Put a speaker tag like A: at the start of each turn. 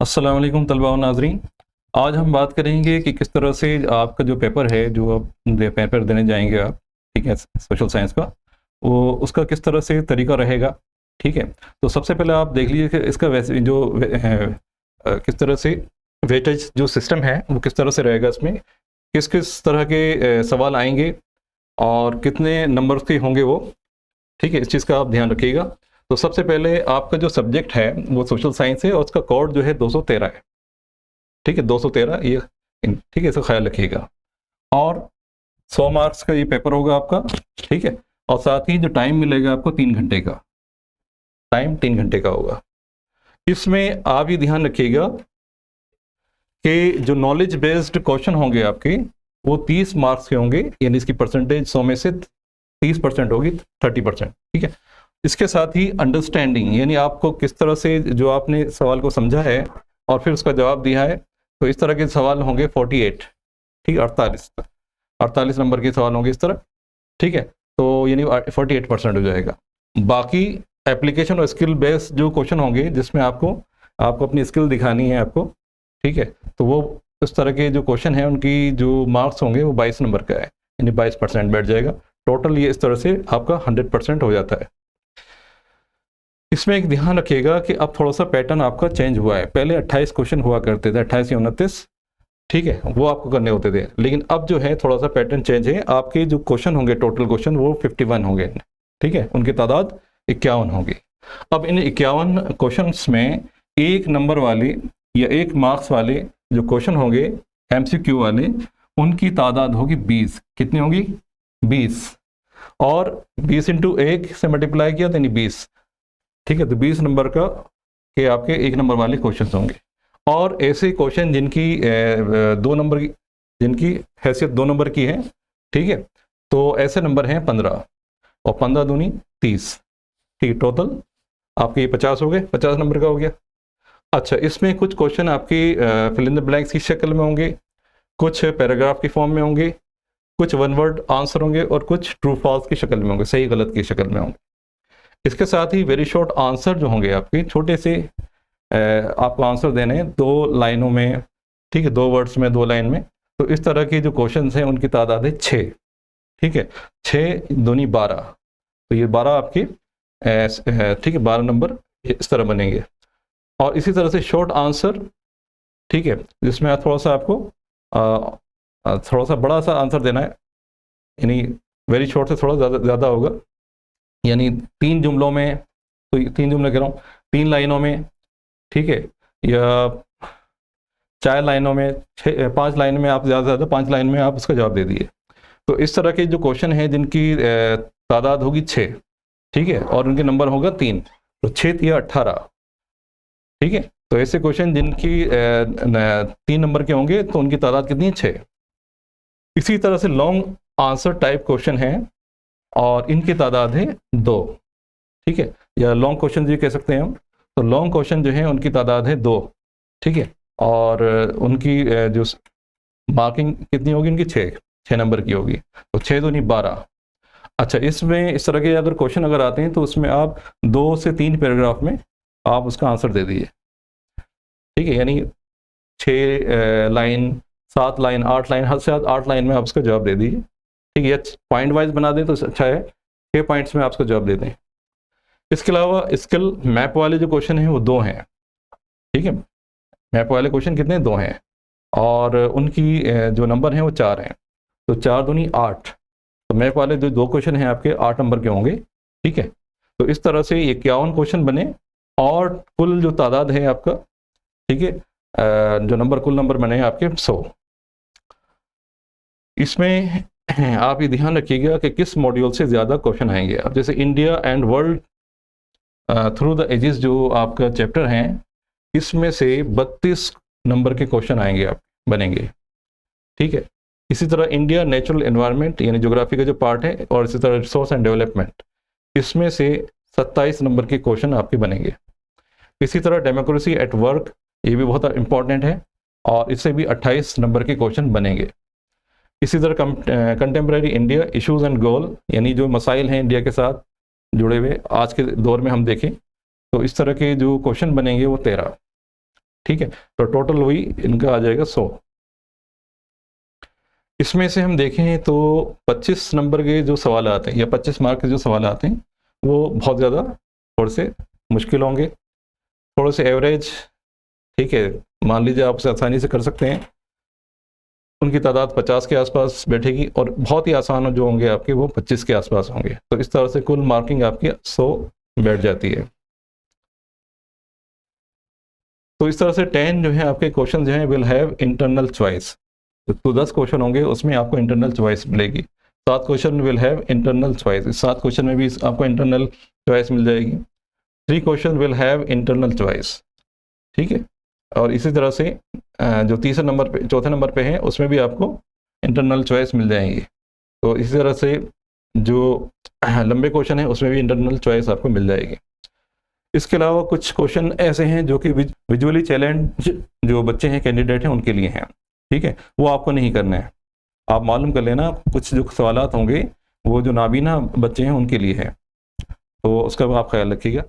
A: अस्सलाम वालेकुम तलबा व नाज़रीन। आज हम बात करेंगे कि किस तरह से आपका जो पेपर है, जो आप पेपर देने जाएंगे आप, ठीक है, सोशल साइंस का, वो उसका किस तरह से तरीका रहेगा। ठीक है, तो सबसे पहले आप देख लीजिए कि इसका वैसे जो किस तरह से वेटेज जो सिस्टम है वो किस तरह से रहेगा। इसमें किस किस तरह के सवाल आएंगे और कितने नंबर के होंगे वो। ठीक है, इस चीज़ का आप ध्यान रखिएगा। तो सबसे पहले आपका जो सब्जेक्ट है वो सोशल साइंस है और उसका कोड जो है 213 है। ठीक है, 213 ये, ठीक है, इसका ख्याल रखिएगा। और 100 मार्क्स का ये पेपर होगा आपका। ठीक है, और साथ ही जो टाइम मिलेगा आपको 3 घंटे का टाइम, 3 घंटे का होगा। इसमें आप ये ध्यान रखिएगा कि जो नॉलेज बेस्ड क्वेश्चन होंगे आपके वो 30 मार्क्स के होंगे, यानी इसकी परसेंटेज 100 में से 30% होगी, 30%। ठीक है, इसके साथ ही अंडरस्टैंडिंग, यानी आपको किस तरह से जो आपने सवाल को समझा है और फिर उसका जवाब दिया है, तो इस तरह के सवाल होंगे 48। ठीक, 48 नंबर के सवाल होंगे इस तरह। ठीक है, तो यानी 48% हो जाएगा। बाकी एप्लीकेशन और स्किल बेस्ड जो क्वेश्चन होंगे जिसमें आपको अपनी स्किल दिखानी है आपको। ठीक है, तो वो इस तरह के जो क्वेश्चन हैं उनकी जो मार्क्स होंगे वो 22 नंबर का है, यानी 22% बैठ जाएगा। टोटल ये इस तरह से आपका 100% हो जाता है। इसमें एक ध्यान रखिएगा कि अब थोड़ा सा पैटर्न आपका चेंज हुआ है। पहले 28 क्वेश्चन हुआ करते थे, 28 या 29। ठीक है, वो आपको करने होते थे, लेकिन अब जो है थोड़ा सा पैटर्न चेंज है। आपके जो क्वेश्चन होंगे, टोटल क्वेश्चन, वो 51 होंगे। ठीक है, उनकी तादाद 51 होगी। अब इन 51 क्वेश्चन में 1 नंबर वाले या 1 मार्क्स वाले जो क्वेश्चन होंगे MCQ वाले, उनकी तादाद होगी 20। कितनी होगी? 20। और 20 इंटू 1 से मल्टीप्लाई किया तो यानी 20। ठीक है, तो 20 नंबर का के आपके 1 नंबर वाले क्वेश्चन होंगे। और ऐसे क्वेश्चन जिनकी 2 नंबर की, जिनकी हैसियत 2 नंबर की है, ठीक है, तो ऐसे नंबर हैं 15, और 15 दूनी 30। ठीक, टोटल आपके ये 50 हो गए, 50 नंबर का हो गया। अच्छा, इसमें कुछ क्वेश्चन आपकी फिल इन द ब्लैंक्स की शक्ल में होंगे, कुछ पैराग्राफ की फॉर्म में होंगे, कुछ वन वर्ड आंसर होंगे, और कुछ ट्रू फॉल्स की शक्ल में होंगे, सही गलत की शक्ल में होंगे। इसके साथ ही वेरी शॉर्ट आंसर जो होंगे आपके, छोटे से आपको आंसर देने हैं 2 लाइनों में। ठीक है, 2 वर्ड्स में, 2 लाइन में। तो इस तरह के जो क्वेश्चन हैं उनकी तादाद है 6। ठीक है, 6 दूनी 12, तो ये 12 आपके ठीक है, 12 नंबर इस तरह बनेंगे। और इसी तरह से शॉर्ट आंसर, ठीक है, जिसमें थोड़ा सा आपको थोड़ा सा बड़ा सा आंसर देना है, यानी वेरी शॉर्ट से थोड़ा ज़्यादा होगा, यानी 3 जुमलों में, तो 3 जुमले कह रहा हूँ, 3 लाइनों में, ठीक है, या 4 लाइनों में, 5 लाइन में, आप ज़्यादा से ज़्यादा 5 लाइन में आप उसका जवाब दे दिए। तो इस तरह के जो क्वेश्चन हैं जिनकी तादाद होगी 6, ठीक है, और उनके नंबर होगा 3, तो 6 या 18। ठीक है, तो ऐसे क्वेश्चन जिनकी 3 नंबर के होंगे तो उनकी तादाद कितनी है? 6। इसी तरह से लॉन्ग आंसर टाइप क्वेश्चन हैं और इनकी तादाद है 2। ठीक है, या लॉन्ग क्वेश्चन भी कह सकते हैं हम। तो लॉन्ग क्वेश्चन जो है उनकी तादाद है 2। ठीक है, और उनकी जो मार्किंग कितनी होगी उनकी? 6 नंबर की होगी, तो 6 दूनी 12। अच्छा, इसमें इस तरह के अगर क्वेश्चन अगर आते हैं तो उसमें आप 2 से 3 पैराग्राफ में आप उसका आंसर दे दीजिए। ठीक है, यानी 6 लाइन, 7 लाइन, 8 लाइन, हद से ज़्यादा 8 लाइन में आप उसका जवाब दे दीजिए। ठीक है, या पॉइंट वाइज बना दें तो अच्छा है, 6 पॉइंट्स में आप उसका जवाब दे दें। इसके अलावा स्किल मैप वाले जो क्वेश्चन हैं वो 2 हैं। ठीक है, मैप वाले क्वेश्चन कितने? 2 हैं, और उनकी जो नंबर हैं वो 4 हैं, तो 4 दूनी 8। तो मैप वाले जो 2 क्वेश्चन हैं आपके 8 नंबर के होंगे। ठीक है, तो इस तरह से 51 क्वेश्चन बने, और कुल जो तादाद है आपका, ठीक है, जो नंबर, कुल नंबर बने हैं आपके 100। इसमें आप ये ध्यान रखिएगा कि किस मॉड्यूल से ज़्यादा क्वेश्चन आएंगे। अब जैसे India and world through the ages जो आपका चैप्टर हैं, इसमें से 32 नंबर के क्वेश्चन आएंगे, आप बनेंगे। ठीक है, इसी तरह इंडिया नेचुरल एनवायरनमेंट, यानी ज्योग्राफी का जो पार्ट है, और इसी तरह रिसोर्स एंड डेवलपमेंट, इसमें से 27 नंबर के क्वेश्चन आपके बनेंगे। इसी तरह डेमोक्रेसी एट वर्क, ये भी बहुत इंपॉर्टेंट है, और इससे भी 28 नंबर के क्वेश्चन बनेंगे। इसी तरह कंटेम्प्रेरी इंडिया इश्यूज एंड गोल, यानी जो मसाइल हैं इंडिया के साथ जुड़े हुए आज के दौर में हम देखें, तो इस तरह के जो क्वेश्चन बनेंगे वो 13। ठीक है, तो टोटल वही इनका आ जाएगा 100। इसमें से हम देखें तो 25 नंबर के जो सवाल आते हैं या 25 मार्क के जो सवाल आते हैं वो बहुत ज़्यादा थोड़े से मुश्किल होंगे, थोड़े से एवरेज, ठीक है, मान लीजिए आप उसे आसानी से कर सकते हैं। उनकी तादाद 50 के आसपास बैठेगी और बहुत ही आसान जो होंगे आपके वो 25 के आसपास होंगे। तो इस तरह से कुल मार्किंग आपकी 100 बैठ जाती है। तो इस तरह से 10 जो है आपके क्वेश्चन जो हैं विल हैव इंटरनल चॉइस। तो 10 क्वेश्चन होंगे उसमें आपको इंटरनल चॉइस मिलेगी। 7 question will have internal choice, इस 7 क्वेश्चन में भी आपको इंटरनल चॉइस मिल जाएगी। 3 question will have internal choice, ठीक है। और इसी तरह से जो तीसरे नंबर पे, चौथे नंबर पे है, उसमें भी आपको इंटरनल चॉइस मिल जाएंगी। तो इसी तरह से जो लंबे क्वेश्चन है उसमें भी इंटरनल चॉइस आपको मिल जाएगी। इसके अलावा कुछ क्वेश्चन ऐसे हैं जो कि विजुअली चैलेंज जो बच्चे हैं, कैंडिडेट हैं, उनके लिए हैं, ठीक है, वो आपको नहीं करना है। आप मालूम कर लेना, कुछ जो सवालात होंगे वो जो नाबीना बच्चे हैं उनके लिए है, तो उसका आप ख्याल रखिएगा।